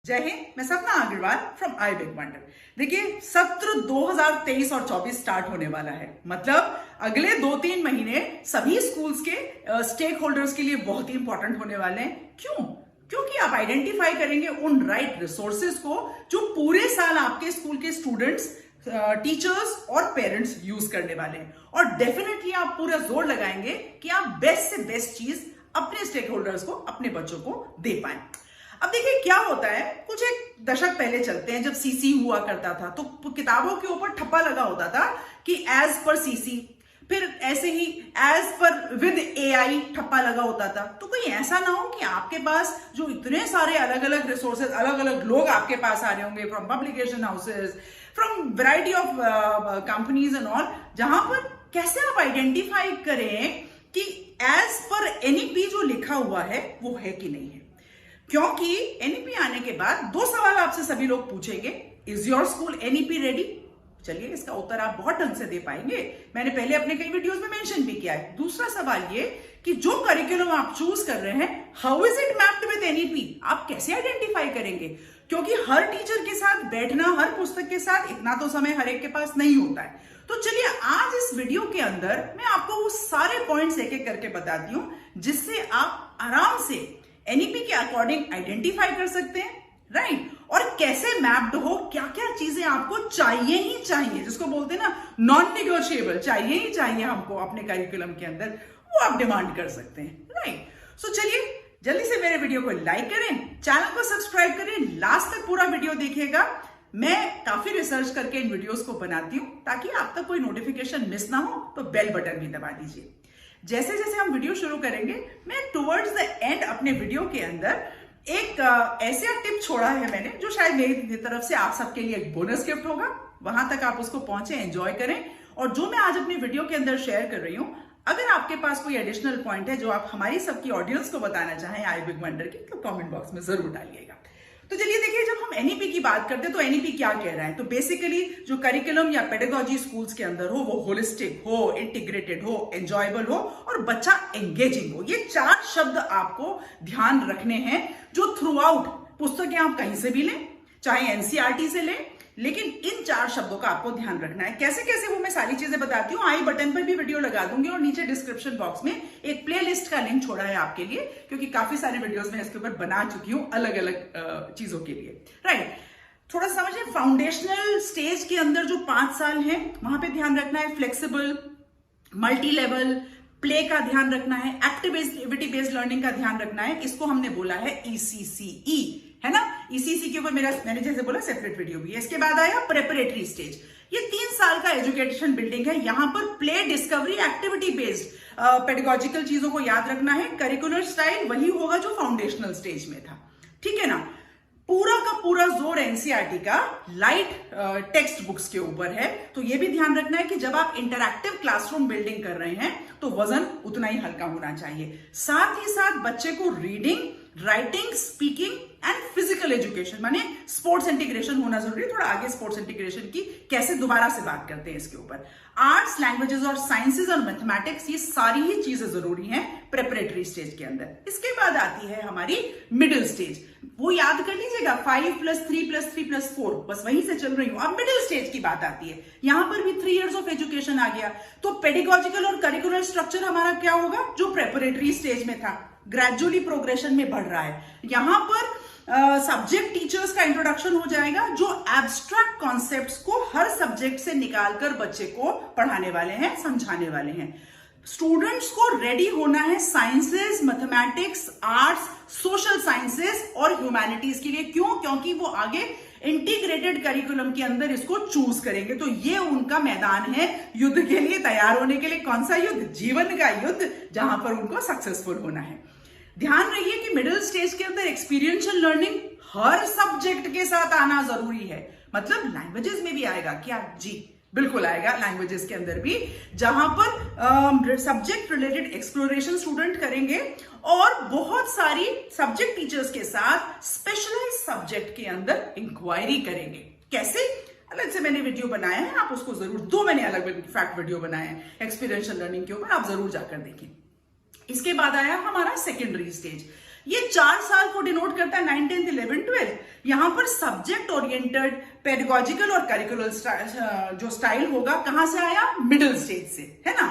जय हिंद। मैं Sapna Agarwal from I big wonder. देखिए, सत्र 2023 और 24 स्टार्ट होने वाला है। मतलब अगले 2-3 महीने सभी स्कूल्स के स्टेक होल्डर्स के लिए बहुत ही इंपॉर्टेंट होने वाले हैं। क्यों? क्योंकि आप आइडेंटिफाई करेंगे उन राइट रिसोर्सेज को जो पूरे साल आपके स्कूल के स्टूडेंट्स, टीचर्स और पेरेंट्स यूज करने वाले हैं। और डेफिनेटली आप पूरा जोर लगाएंगे कि आप बेस्ट से बेस्ट चीज अपने स्टेक होल्डर्स को, अपने बच्चों को दे पाए। अब देखिए क्या होता है, कुछ एक दशक पहले चलते हैं, जब सीसी हुआ करता था तो किताबों के ऊपर ठप्पा लगा होता था कि एज पर सीसी, फिर ऐसे ही एज पर विद एआई ठप्पा लगा होता था। तो कोई ऐसा ना हो कि आपके पास जो इतने सारे अलग अलग रिसोर्सेज, अलग अलग लोग आपके पास आ रहे होंगे from publication houses, from variety of companies and all, जहां पर कैसे आप आइडेंटिफाई करें कि एज पर एनईपी जो लिखा हुआ है वो है कि नहीं है। क्योंकि एनईपी आने के बाद 2 सवाल आपसे सभी लोग पूछेंगे। Is your school NEP ready? चलिए, इसका उत्तर आप बहुत ढंग से दे पाएंगे, मैंने पहले अपने कई वीडियोस में मेंशन भी किया है। दूसरा सवाल ये कि जो करिकुलम आप चूज कर रहे हैं, how is it mapped with NEP? आप कैसे आइडेंटिफाई करेंगे? क्योंकि हर टीचर के साथ बैठना, हर पुस्तक के साथ इतना तो समय हर एक के पास नहीं होता है। तो चलिए, आज इस वीडियो के अंदर मैं आपको वो सारे पॉइंट्स एक एक करके बताती हूं, जिससे आप आराम से एनईपी के अकॉर्डिंग आइडेंटिफाई कर सकते हैं, राइट? और कैसे मैप्ड हो, क्या क्या चीजें आपको चाहिए ही चाहिए, जिसको बोलते हैं ना नॉन निगोशिएबल, चाहिए ही चाहिए हमको अपने करिकुलम के अंदर, वो आप डिमांड कर सकते हैं, राइट? सो चलिए, जल्दी से मेरे वीडियो को लाइक करें, चैनल को सब्सक्राइब करें, लास्ट तक पूरा वीडियो देखिएगा। मैं काफी रिसर्च करके इन वीडियोस को बनाती हूं ताकि आप तक कोई नोटिफिकेशन मिस ना हो, तो बेल बटन भी दबा दीजिए। जैसे जैसे हम वीडियो शुरू करेंगे, मैं टुवर्ड्स द एंड अपने वीडियो के अंदर एक ऐसे टिप छोड़ा है मैंने, जो शायद मेरी तरफ से आप सबके लिए एक बोनस गिफ्ट होगा। वहां तक आप उसको पहुंचे, एंजॉय करें। और जो मैं आज अपनी वीडियो के अंदर शेयर कर रही हूं, अगर आपके पास कोई एडिशनल पॉइंट है जो आप हमारी सबकी ऑडियंस को बताना चाहें आई बिग वंडर की, तो कमेंट बॉक्स में जरूर डालिएगा। तो चलिए देखिए, जब हम एनईपी की बात करते हैं तो एनईपी क्या कह रहा है? तो बेसिकली जो करिकुलम या पेडागॉजी स्कूल्स के अंदर हो, वो होलिस्टिक हो, इंटीग्रेटेड हो, एंजॉयबल हो और बच्चा एंगेजिंग हो। ये 4 शब्द आपको ध्यान रखने हैं, जो थ्रू आउट पुस्तकें आप कहीं से भी लें, चाहे एनसीईआरटी से लें, लेकिन इन 4 शब्दों का आपको ध्यान रखना है। कैसे कैसे वो मैं सारी चीजें बताती हूँ, आई बटन पर भी वीडियो लगा दूंगी और नीचे डिस्क्रिप्शन बॉक्स में एक प्लेलिस्ट का लिंक छोड़ा है आपके लिए, क्योंकि काफी सारे वीडियोस में इसके ऊपर बना चुकी हूँ अलग अलग चीजों के लिए, राइट? थोड़ा समझिए, फाउंडेशनल स्टेज के अंदर जो 5 साल है, वहां पे ध्यान रखना है फ्लेक्सिबल, मल्टी लेवल, प्ले का ध्यान रखना है, एक्टिविटी बेस्ड लर्निंग का ध्यान रखना है। इसको हमने बोला है ईसीसीई, है ना? ईसीसी के ऊपर मैंने जैसे बोला सेपरेट वीडियो भी है। इसके बाद आया प्रेपरेटरी स्टेज। ये 3 साल का एजुकेशन बिल्डिंग है। यहाँ पर play, discovery, activity based pedagogical चीजों को याद रखना है। करिकुलर स्टाइल वही होगा जो फाउंडेशनल स्टेज में था, ठीक है ना? पूरा का पूरा जोर एनसीईआरटी का लाइट टेक्स्ट बुक्स के ऊपर है। तो ये भी ध्यान रखना है कि जब आप इंटरैक्टिव क्लासरूम बिल्डिंग कर रहे हैं तो वजन उतना ही हल्का होना चाहिए। साथ ही साथ बच्चे को reading, writing, speaking and physical education, माने स्पोर्ट्स इंटीग्रेशन होना जरूरी है। थोड़ा आगे स्पोर्ट्स इंटीग्रेशन की कैसे दोबारा से बात करते हैं इसके ऊपर। आर्ट्स, लैंग्वेजेस और साइंसेज और मैथमेटिक्स, ये सारी ही चीजें जरूरी हैं प्रेपरेटरी स्टेज के अंदर। इसके बाद आती है हमारी मिडिल स्टेज। वो याद कर लीजिएगा, 5+3+3+4, बस वहीं से चल रही हूं। अब मिडिल स्टेज की बात आती है, यहां पर भी 3 इयर्स ऑफ एजुकेशन आ गया। तो पेडागॉजिकल और करिकुलर स्ट्रक्चर हमारा क्या होगा? जो प्रेपरेटरी स्टेज में था, ग्रेजुअली प्रोग्रेशन में बढ़ रहा है। यहां पर सब्जेक्ट टीचर्स का इंट्रोडक्शन हो जाएगा, जो एब्स्ट्रैक्ट कॉन्सेप्ट्स को हर सब्जेक्ट से निकालकर बच्चे को पढ़ाने वाले हैं, समझाने वाले हैं। स्टूडेंट्स को रेडी होना है sciences, mathematics, arts, social sciences और ह्यूमैनिटीज के लिए। क्यों? क्योंकि वो आगे इंटीग्रेटेड करिकुलम के अंदर इसको चूज करेंगे। तो ये उनका मैदान है युद्ध के लिए तैयार होने के लिए। कौन सा युद्ध? जीवन का युद्ध, जहां पर उनको सक्सेसफुल होना है। ध्यान रखिए कि मिडिल स्टेज के अंदर एक्सपीरियंशियल लर्निंग हर सब्जेक्ट के साथ आना जरूरी है। मतलब लैंग्वेजेस में भी आएगा क्या? जी बिल्कुल आएगा, लैंग्वेजेस के अंदर भी, जहां पर सब्जेक्ट रिलेटेड एक्सप्लोरेशन स्टूडेंट करेंगे और बहुत सारी सब्जेक्ट टीचर्स के साथ स्पेशलाइज्ड सब्जेक्ट के अंदर इंक्वायरी करेंगे। कैसे? अलग से मैंने वीडियो बनाया है, आप उसको जरूर, 2 मैंने अलग फैक्ट वीडियो बनाए हैं एक्सपीरियंशियल लर्निंग के ऊपर, आप जरूर जाकर देखें। इसके बाद आया हमारा सेकेंडरी स्टेज। ये 4 साल को डिनोट करता है, 9, 10, 11, 12। यहां पर सब्जेक्ट ओरिएंटेड पेडागोजिकल और करिकुलर जो स्टाइल होगा कहां से आया, मिडिल स्टेज से, है ना।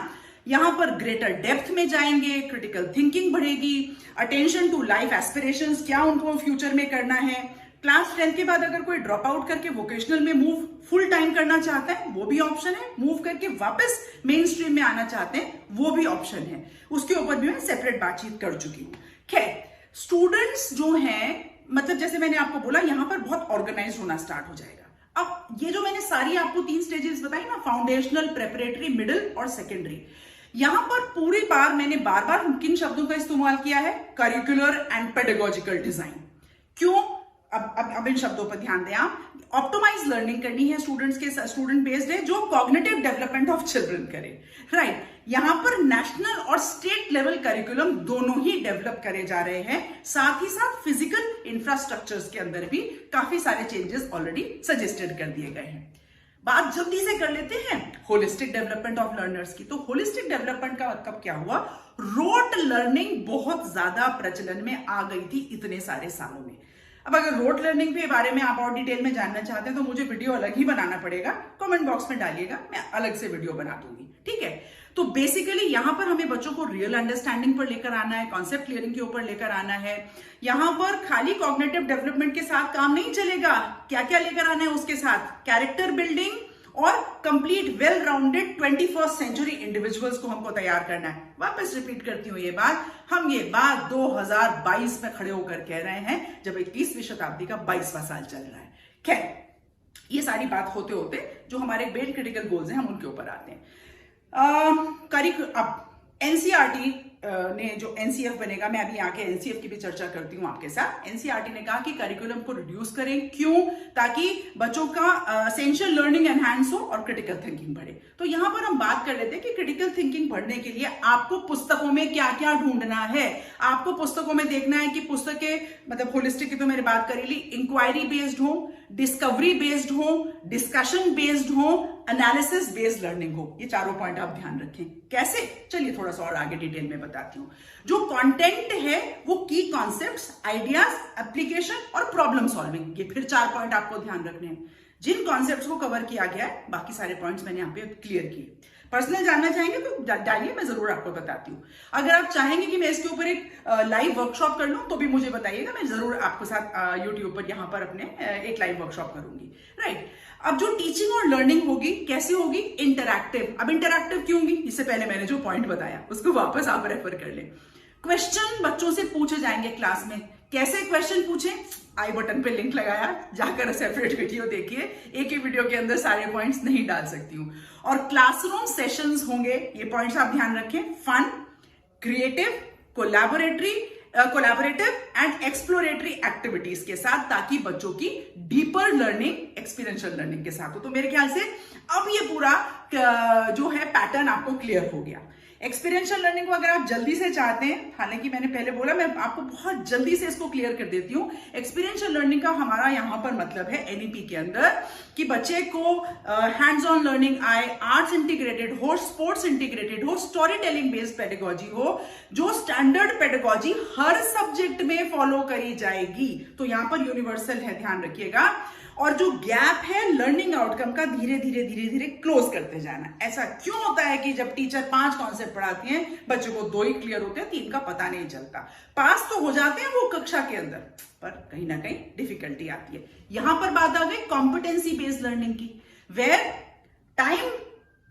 यहां पर ग्रेटर डेप्थ में जाएंगे, क्रिटिकल थिंकिंग बढ़ेगी, अटेंशन टू लाइफ एस्पिरेशंस, क्या उनको फ्यूचर में करना है। क्लास 10 के बाद अगर कोई ड्रॉप आउट करके वोकेशनल में मूव फुल टाइम करना चाहता है वो भी ऑप्शन है, मूव करके वापस मेन स्ट्रीम में आना चाहते हैं वो भी ऑप्शन है। उसके ऊपर भी मैं सेपरेट बातचीत कर चुकी हूं। खैर, स्टूडेंट्स जो हैं, मतलब जैसे मैंने आपको बोला यहां पर बहुत ऑर्गेनाइज होना स्टार्ट हो जाएगा। अब ये जो मैंने सारी आपको 3 स्टेजेस बताई ना, फाउंडेशनल, प्रेपरेटरी, मिडिल और सेकेंडरी, यहां पर पूरी बार मैंने बार बार किन शब्दों का इस्तेमाल किया है, करिकुलर एंड पेडागोजिकल डिजाइन। क्यों? अब इन शब्दों पर ध्यान दें आप। ऑप्टिमाइज लर्निंग करनी है स्टूडेंट्स के, स्टूडेंट बेस्ड है, जो कॉग्निटिव डेवलपमेंट ऑफ चिल्ड्रन करे, राइट। यहां पर नेशनल और स्टेट लेवल करिकुलम दोनों ही डेवलप करे जा रहे हैं, साथ ही साथ फिजिकल इंफ्रास्ट्रक्चर्स के अंदर भी काफी सारे चेंजेस ऑलरेडी सजेस्टेड कर दिए गए हैं। बात जल्दी से कर लेते हैं होलिस्टिक डेवलपमेंट ऑफ लर्नर्स की। तो होलिस्टिक डेवलपमेंट का मतलब क्या हुआ, रोट लर्निंग बहुत ज्यादा प्रचलन में आ गई थी इतने सारे सालों में। अब अगर रोट लर्निंग के बारे में आप और डिटेल में जानना चाहते हैं तो मुझे वीडियो अलग ही बनाना पड़ेगा, कमेंट बॉक्स में डालिएगा, मैं अलग से वीडियो बना दूंगी, ठीक है। तो बेसिकली यहां पर हमें बच्चों को रियल अंडरस्टैंडिंग पर लेकर आना है, कॉन्सेप्ट क्लियरिंग के ऊपर लेकर आना है। यहां पर खाली कॉग्निटिव डेवलपमेंट के साथ काम नहीं चलेगा, क्या क्या लेकर आना है उसके साथ, कैरेक्टर बिल्डिंग और complete well rounded 21st century individuals को हमको तैयार करना है। वापस रिपीट करती हूं ये बात, हम ये बात 2022 में खड़े होकर कह रहे हैं जब 21वीं शताब्दी का 22वां साल चल रहा है। खैर, ये सारी बात होते होते जो हमारे मेन क्रिटिकल गोल्स हैं हम उनके ऊपर आते हैं। अब एनसीईआरटी ने जो एनसीएफ बनेगा, मैं अभी आके एनसीएफ की भी चर्चा करती हूं आपके साथ। एनसीईआरटी ने कहा कि करिकुलम को रिड्यूस करें, क्यों? ताकि बच्चों का एसेंशियल लर्निंग एनहांस हो और क्रिटिकल थिंकिंग बढ़े। तो यहां पर हम बात कर लेते हैं कि क्रिटिकल थिंकिंग बढ़ने के लिए आपको पुस्तकों में क्या क्या ढूंढना है। आपको पुस्तकों में देखना है कि पुस्तकें, मतलब होलिस्टिक की तो मैंने बात करी ली, इंक्वायरी बेस्ड हो, डिस्कवरी बेस्ड हो, डिस्कशन बेस्ड हो, एनालिसिस बेस्ड लर्निंग हो। ये चारों पॉइंट आप ध्यान रखें। कैसे? चलिए थोड़ा सा और आगे डिटेल में बताती हूं। जो कंटेंट है वो की कॉन्सेप्ट्स, आइडियाज, एप्लीकेशन और प्रॉब्लम सॉल्विंग, ये फिर 4 पॉइंट आपको ध्यान रखने हैं। जिन कॉन्सेप्ट्स को कवर किया गया है, बाकी सारे पॉइंट्स मैंने यहाँ पे क्लियर किए। पर्सनल जानना चाहेंगे तो डालिए, मैं जरूर आपको बताती हूँ। अगर आप चाहेंगे कि मैं इसके ऊपर एक लाइव वर्कशॉप कर लूं तो भी मुझे बताइएगा, मैं जरूर आपके साथ यूट्यूब पर यहाँ पर अपने एक लाइव वर्कशॉप करूंगी, राइट। अब जो टीचिंग और लर्निंग होगी कैसे होगी, इंटरैक्टिव। अब इंटरैक्टिव क्यों होगी, इससे पहले मैंने जो पॉइंट बताया उसको वापस आप रेफर कर लें। क्वेश्चन बच्चों से पूछे जाएंगे क्लास में। कैसे क्वेश्चन पूछे, आई बटन पे लिंक लगाया, जाकर सेपरेट वीडियो देखिए, एक ही वीडियो के अंदर सारे पॉइंट्स नहीं डाल सकती हूं। और क्लासरूम सेशंस होंगे, ये पॉइंट्स आप ध्यान रखें, fun, creative, collaborative and exploratory activities के साथ, ताकि बच्चों की डीपर लर्निंग एक्सपीरियंशियल लर्निंग के साथ हो। तो मेरे ख्याल से अब ये पूरा जो है पैटर्न आपको क्लियर हो गया। एक्सपीरियंशियल लर्निंग को अगर आप जल्दी से चाहते हैं, हालांकि मैंने पहले बोला, मैं आपको बहुत जल्दी से इसको क्लियर कर देती हूं। एक्सपीरियंशियल लर्निंग का हमारा यहां पर मतलब है एनईपी के अंदर कि बच्चे को हैंड्स ऑन लर्निंग आए, आर्ट्स इंटीग्रेटेड हो, स्पोर्ट्स इंटीग्रेटेड हो, स्टोरी टेलिंग बेस्ड पेडागोजी हो, जो स्टैंडर्ड पेडागोजी हर सब्जेक्ट में फॉलो करी जाएगी। तो यहां पर यूनिवर्सल है, ध्यान रखिएगा। और जो गैप है लर्निंग आउटकम का, धीरे धीरे क्लोज करते जाना। ऐसा क्यों होता है कि जब टीचर 5 कॉन्सेप्ट पढ़ाती हैं, बच्चों को 2 ही क्लियर होते हैं, 3 का पता नहीं चलता। पास तो हो जाते हैं वो कक्षा के अंदर, पर कहीं ना कहीं डिफिकल्टी आती है। यहां पर बात आ गई कॉम्पिटेंसी बेस्ड लर्निंग की, वेयर टाइम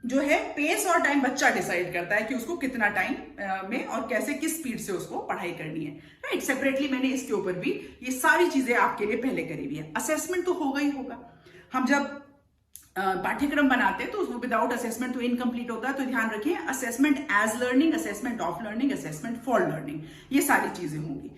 जो है, पेस और टाइम बच्चा डिसाइड करता है कि उसको कितना टाइम में और कैसे, किस स्पीड से उसको पढ़ाई करनी है, राइट। सेपरेटली मैंने इसके ऊपर भी ये सारी चीजें आपके लिए पहले करी हुई है। असेसमेंट तो होगा ही होगा। हम जब पाठ्यक्रम बनाते हैं तो उसको विदाउट असेसमेंट तो इनकम्प्लीट होता है। तो ध्यान रखिए, assessment as learning, assessment of learning, assessment for learning, ये सारी चीजें होंगी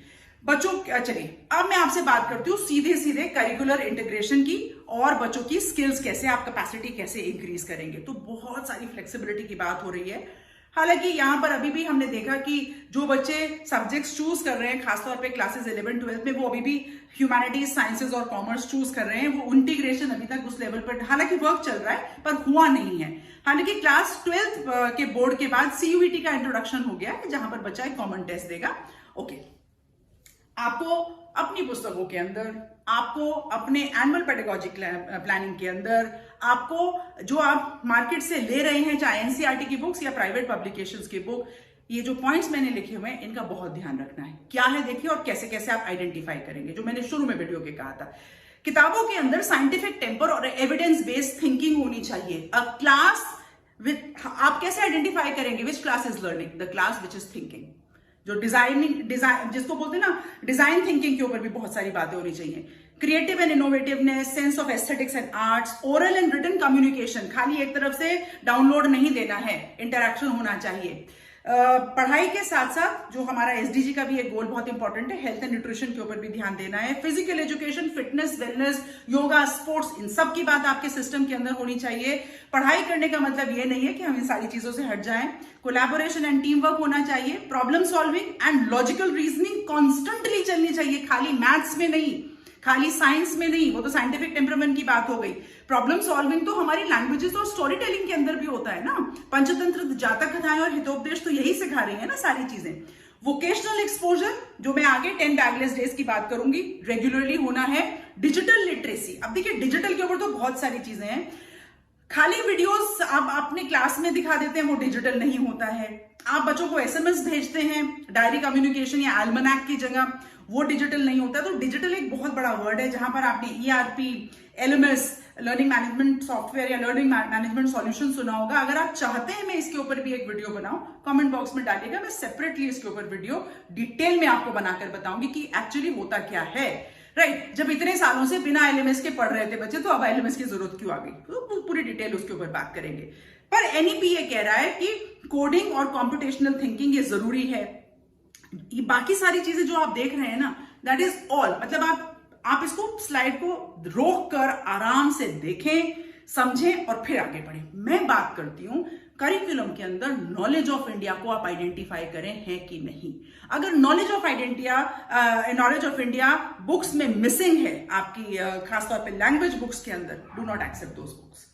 बच्चों। चलिए अब मैं आपसे बात करती हूँ सीधे करिकुलर इंटीग्रेशन की, और बच्चों की स्किल्स कैसे, आप कैपेसिटी कैसे इंक्रीज करेंगे। तो बहुत सारी फ्लेक्सिबिलिटी की बात हो रही है। हालांकि यहां पर अभी भी हमने देखा कि जो बच्चे सब्जेक्ट्स चूज कर रहे हैं, खासतौर पे क्लासेस 11, 12 में, वो अभी भी ह्यूमैनिटीज, साइंसेज और कॉमर्स चूज कर रहे हैं। वो इंटीग्रेशन अभी तक उस लेवल पर, हालांकि वर्क चल रहा है, पर हुआ नहीं है। हालांकि क्लास 12 के बोर्ड के बाद सीयूईटी का इंट्रोडक्शन हो गया है, जहां पर बच्चा एक कॉमन टेस्ट देगा। ओके, आपको अपनी पुस्तकों के अंदर, आपको अपने एनुअल पेडागोजिक प्लानिंग के अंदर, आपको जो आप मार्केट से ले रहे हैं, चाहे एनसीईआरटी की बुक्स या प्राइवेट पब्लिकेशंस की बुक, ये जो पॉइंट्स मैंने लिखे हुए हैं इनका बहुत ध्यान रखना है। क्या है देखिए, और कैसे कैसे आप आइडेंटिफाई करेंगे, जो मैंने शुरू में वीडियो के कहा था। किताबों के अंदर साइंटिफिक टेम्पर और एविडेंस बेस्ड थिंकिंग होनी चाहिए। अ क्लास विद, आप कैसे आइडेंटिफाई करेंगे which class is learning? The class which is thinking. जो डिजाइन जिसको बोलते हैं ना, डिजाइन थिंकिंग के ऊपर भी बहुत सारी बातें होनी चाहिए। Creative and innovativeness, sense of aesthetics and arts, oral and written communication, खाली एक तरफ से डाउनलोड नहीं देना है, इंटरैक्शन होना चाहिए। पढ़ाई के साथ साथ जो हमारा एसडीजी का भी एक गोल बहुत इंपॉर्टेंट है, हेल्थ एंड न्यूट्रिशन के ऊपर भी ध्यान देना है। Physical education, fitness, wellness, yoga, sports, इन सब की बात आपके सिस्टम के अंदर होनी चाहिए। पढ़ाई करने का मतलब ये नहीं है कि हम इन सारी चीजों से हट जाएं। कोलैबोरेशन एंड टीम वर्क होना चाहिए। Problem solving and logical reasoning constantly चलनी चाहिए, खाली मैथ्स में नहीं, खाली साइंस में नहीं, वो तो साइंटिफिक टेम्परामेंट की बात हो गई। प्रॉब्लम सॉल्विंग तो हमारी लैंग्वेजेस और स्टोरी टेलिंग के अंदर भी होता है ना। पंचतंत्र, जातक कथाएं और हितोपदेश तो यही सिखा रही है ना सारी चीजें। वोकेशनल एक्सपोजर, जो मैं आगे 10 बैगलेस डेज की बात करूंगी, रेगुलरली होना है। डिजिटल लिटरेसी, अब देखिए डिजिटल के ऊपर तो बहुत सारी चीजें हैं। खाली वीडियोस आप अपने क्लास में दिखा देते हैं, वो डिजिटल नहीं होता है। आप बच्चों को एसएमएस भेजते हैं डायरी कम्युनिकेशन या एल्मनैक की जगह, वो डिजिटल नहीं होता। तो डिजिटल एक बहुत बड़ा वर्ड है, जहां पर आपने ERP, LMS, learning management software या लर्निंग मैनेजमेंट सॉल्यूशन सुना होगा। अगर आप चाहते हैं मैं इसके ऊपर भी एक वीडियो बनाऊं, कमेंट बॉक्स में डालिएगा, मैं सेपरेटली इसके ऊपर वीडियो डिटेल में आपको बनाकर बताऊंगी कि एक्चुअली होता क्या है। राइट, जब इतने सालों से बिना एलएमएस के पढ़ रहे थे बच्चे, तो अब एलएमएस की जरूरत क्यों आ गई? तो पूरी डिटेल उसके ऊपर बात करेंगे। पर एनईपी ये कह रहा है कि कोडिंग और कॉम्पिटिशनल थिंकिंग ये जरूरी है। ये बाकी सारी चीजें जो आप देख रहे हैं ना, दैट इज ऑल, मतलब आप इसको स्लाइड को रोक कर आराम से देखें, समझें और फिर आगे बढ़ें। मैं बात करती हूं करिकुलम के अंदर नॉलेज ऑफ इंडिया को आप आइडेंटिफाई करें है कि नहीं। अगर नॉलेज ऑफ इंडिया बुक्स में मिसिंग है आपकी, खासतौर पे लैंग्वेज बुक्स के अंदर, do not accept those books.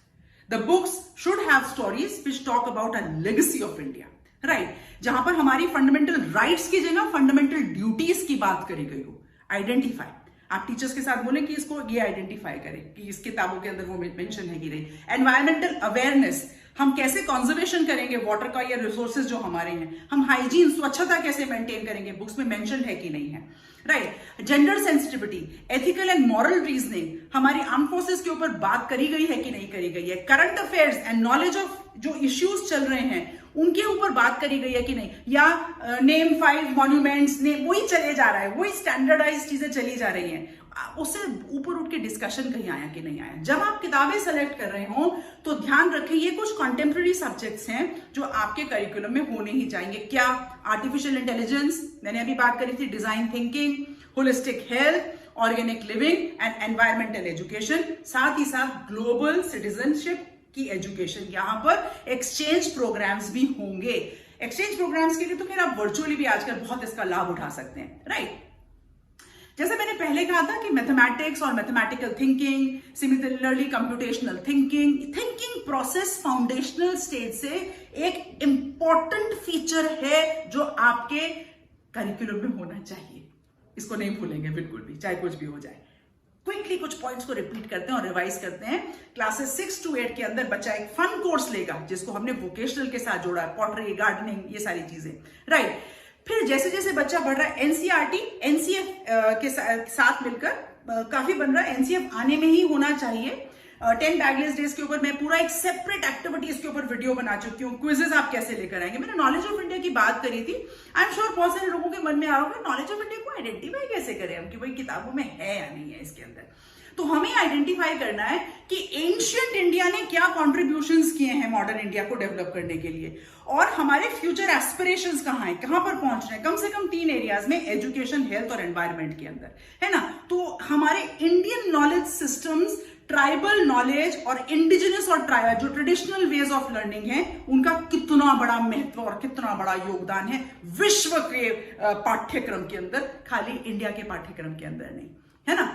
The books should have stories which talk about a legacy of India, right, जहां पर हमारी फंडामेंटल राइट्स की जगह फंडामेंटल ड्यूटीज की बात करी गई हो। आइडेंटिफाई, आप टीचर्स के साथ बोलें कि इसको ये आइडेंटिफाई करें कि इस किताबों के अंदर वो मेंशन है कि नहीं। एनवायरमेंटल अवेयरनेस, हम कैसे कंजर्वेशन करेंगे वाटर का या रिसोर्सेज जो हमारे हैं। हम हाइजीन, स्वच्छता कैसे मेंटेन करेंगे, बुक्स में मेंशन है कि नहीं है। Right, gender sensitivity, ethical and moral reasoning, हमारी आर्म फोर्सेस के ऊपर बात करी गई है कि नहीं करी गई है। Current affairs and knowledge of जो इश्यूज चल रहे हैं उनके ऊपर बात करी गई है कि नहीं, या नेम 5 मॉन्यूमेंट्स, नेम, वही चले जा रहा है, वही स्टैंडर्डाइज चीजें चली जा रही हैं। उससे ऊपर उठ के डिस्कशन कहीं आया कि नहीं आया। जब आप किताबें सेलेक्ट कर रहे हो तो ध्यान रखें ये कुछ कंटेम्प्रेरी सब्जेक्ट्स हैं जो आपके करिकुलम में होने ही चाहिए। क्या? आर्टिफिशियल इंटेलिजेंस, मैंने अभी बात करी थी, design thinking, holistic health, organic living and environmental education, साथ ही साथ ग्लोबल सिटीजनशिप की एजुकेशन। यहां पर एक्सचेंज प्रोग्राम्स भी होंगे। एक्सचेंज प्रोग्राम्स के लिए तो खैर आप वर्चुअली भी आजकल बहुत इसका लाभ उठा सकते हैं। राइट, जैसे मैंने पहले कहा था कि मैथमेटिक्स और mathematical thinking, similarly computational thinking process foundational stage से एक इंपॉर्टेंट फीचर है जो आपके करिकुलम में होना चाहिए। इसको नहीं भूलेंगे बिल्कुल भी, चाहे कुछ भी हो जाए। क्विकली कुछ पॉइंट्स को रिपीट करते हैं और रिवाइज करते हैं। क्लासेस 6 to 8 के अंदर बच्चा एक फन कोर्स लेगा जिसको हमने वोकेशनल के साथ जोड़ा है, पॉटरी, गार्डनिंग, ये सारी चीजें। राइट, फिर जैसे जैसे बच्चा बढ़ रहा है, एनसीईआरटी, एनसीएफ के साथ मिलकर काफी बन रहा है। एनसीएफ आने में ही होना चाहिए। 10 बैगलेस डेज के ऊपर मैं पूरा एक सेपरेट एक्टिविटीज के ऊपर वीडियो बना चुकी हूँ। क्विजेस आप कैसे लेकर आएंगे, मैंने नॉलेज ऑफ इंडिया की बात करी थी। आई एम श्योर बहुत सारे लोगों के मन में आ रहा होगा नॉलेज ऑफ इंडिया को आइडेंटिफाई कैसे करें हम, कि भाई किताबों में है या नहीं है इसके अंदर। तो हमें आइडेंटिफाई करना है कि एंशियंट इंडिया ने क्या कॉन्ट्रीब्यूशंस किए हैं मॉडर्न इंडिया को डेवलप करने के लिए, और हमारे फ्यूचर एस्पिरेशंस कहाँ हैं, कहां पर पहुंच रहे हैं। कम से कम 3 एरियाज में, एजुकेशन, हेल्थ और एनवायरमेंट के अंदर, है ना। तो हमारे Indian knowledge systems, tribal knowledge और इंडिजिनस और जो ट्रेडिशनल वेज ऑफ लर्निंग है, उनका कितना बड़ा महत्व और कितना बड़ा योगदान है विश्व के पाठ्यक्रम के अंदर, खाली इंडिया के पाठ्यक्रम के अंदर नहीं, है ना।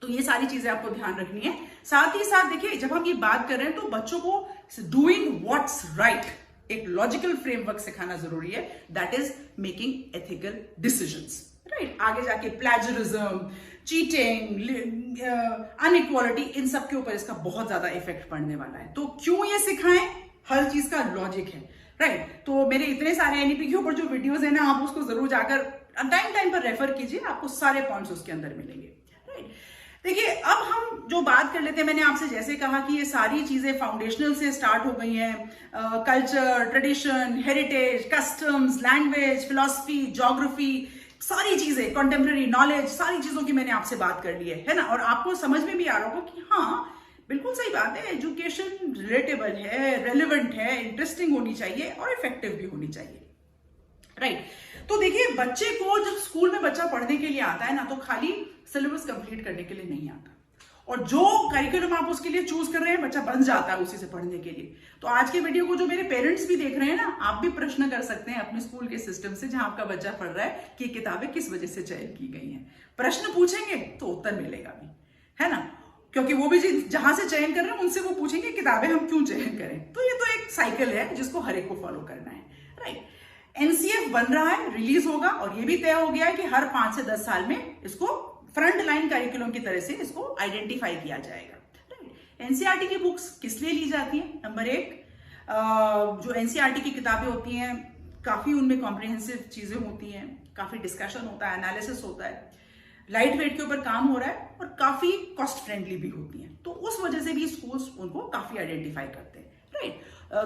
तो ये सारी चीजें आपको ध्यान रखनी है। साथ ही साथ देखिए, जब हम ये बात कर रहे हैं तो बच्चों को डूइंग व्हाट्स राइट, एक लॉजिकल फ्रेमवर्क सिखाना जरूरी है, that is making ethical decisions. Right, right. आगे जाके प्लेजरिज्म, चीटिंग, अनइक्वालिटी, इन सब के ऊपर इसका बहुत ज्यादा इफेक्ट पड़ने वाला है। तो क्यों ये सिखाएं, हर चीज का लॉजिक है, राइट। तो मेरे इतने सारे एनईपी के ऊपर जो वीडियोस है ना, आप उसको जरूर जाकर टाइम पर रेफर कीजिए, आपको सारे पॉइंट्स उसके अंदर मिलेंगे, राइट। देखिए, अब हम जो बात कर लेते हैं, मैंने आपसे जैसे कहा कि ये सारी चीजें फाउंडेशनल से स्टार्ट हो गई हैं, culture, tradition, heritage, customs, language, philosophy, geography, सारी चीजें, कंटेम्प्रेरी नॉलेज, सारी चीजों की मैंने आपसे बात कर ली है ना। और आपको समझ में भी आ रहा होगा कि हाँ, बिल्कुल सही बात है, एजुकेशन रिलेटेबल है, रेलिवेंट है, इंटरेस्टिंग होनी चाहिए और इफेक्टिव भी होनी चाहिए, राइट। तो देखिए, बच्चे को जब स्कूल में बच्चा पढ़ने के लिए आता है ना, तो खाली सिलेबस कंप्लीट करने के लिए नहीं आता, और जो करिकुलम आप उसके लिए चूज कर रहे हैं, बच्चा बन जाता है उसी से पढ़ने के लिए। तो आज के वीडियो को जो मेरे पेरेंट्स भी देख रहे हैं ना, आप भी प्रश्न कर सकते हैं अपने स्कूल के सिस्टम से जहां आपका बच्चा पढ़ रहा है कि किताबें किस वजह से चयन की गई हैं। प्रश्न पूछेंगे तो उत्तर मिलेगा भी, है ना, क्योंकि वो भी जहां से चयन कर रहे हैं उनसे वो पूछेंगे किताबें हम क्यों चयन करें। तो ये तो एक साइकिल है जिसको हर एक को फॉलो करना है, राइट। एनसीएफ बन रहा है, रिलीज होगा, और ये भी तय हो गया है कि हर 5 से 10 साल में इसको फ्रंट लाइन करिकुलम की तरह से इसको आइडेंटिफाई किया जाएगा, राइट। एनसीईआरटी की बुक्स किस लिए ली जाती हैं? नंबर 1, जो एनसीईआरटी की किताबें होती हैं, काफी उनमें कॉम्प्रिहेंसिव चीजें होती हैं, काफी डिस्कशन होता है, एनालिसिस होता है, लाइट वेट के ऊपर काम हो रहा है, और काफी कॉस्ट फ्रेंडली भी होती हैं। तो उस वजह से भी स्कूल्स उनको काफी आइडेंटिफाई करते हैं, राइट।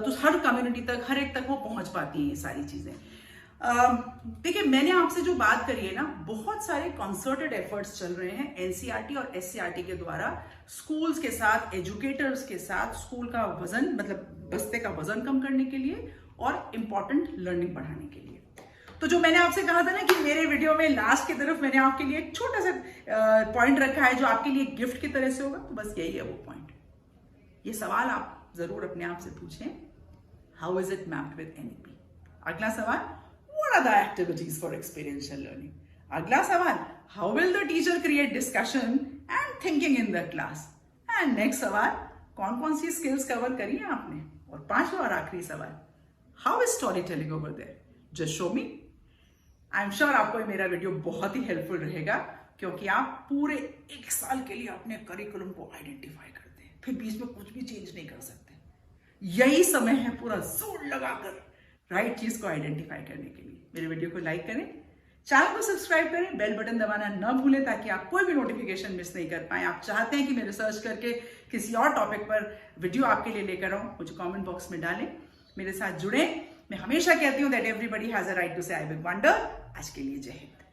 तो हर कम्युनिटी तक, हर एक तक वो पहुंच पाती हैं ये सारी चीजें। देखिए, मैंने आपसे जो बात करी है ना, बहुत सारे कंसर्टेड एफर्ट्स चल रहे हैं एनसीईआरटी और एससीईआरटी के द्वारा, स्कूल्स के साथ, एजुकेटर्स के साथ, स्कूल का वजन, मतलब बस्ते का वजन कम करने के लिए और इंपॉर्टेंट लर्निंग बढ़ाने के लिए। तो जो मैंने आपसे कहा था ना कि मेरे वीडियो में लास्ट की तरफ मैंने आपके लिए एक छोटा सा पॉइंट रखा है जो आपके लिए गिफ्ट की तरह से होगा, तो बस यही है वो पॉइंट। ये सवाल आप जरूर अपने आप से पूछें, how is it mapped with NEP. अगला सवाल, what are the activities for experiential learning? अगला सवाल, how will the teacher create discussion and thinking in the class? And next सवाल, कौन कौन सी स्किल्स कवर करी हैं आपने? और पांचवा और आखिरी सवाल, how is storytelling over there? Just show me. I am sure आपको मेरा वीडियो बहुत ही हेल्पफुल रहेगा, क्योंकि आप पूरे 1 साल के लिए अपने करिकुलम को आइडेंटिफाई करते हैं, फिर बीच में कुछ भी चेंज नहीं कर सकते। यही समय है पूरा जोर लगाकर राइट चीज को आइडेंटिफाई करने के लिए। मेरे वीडियो को लाइक करें, चैनल को सब्सक्राइब करें, बेल बटन दबाना न भूलें ताकि आप कोई भी नोटिफिकेशन मिस नहीं कर पाए। आप चाहते हैं कि मैं रिसर्च करके किसी और टॉपिक पर वीडियो आपके लिए लेकर आऊं, मुझे कमेंट बॉक्स में डालें, मेरे साथ जुड़ें। मैं हमेशा कहती हूं that everybody has a right to say I big wonder. आज के लिए जय हिंद।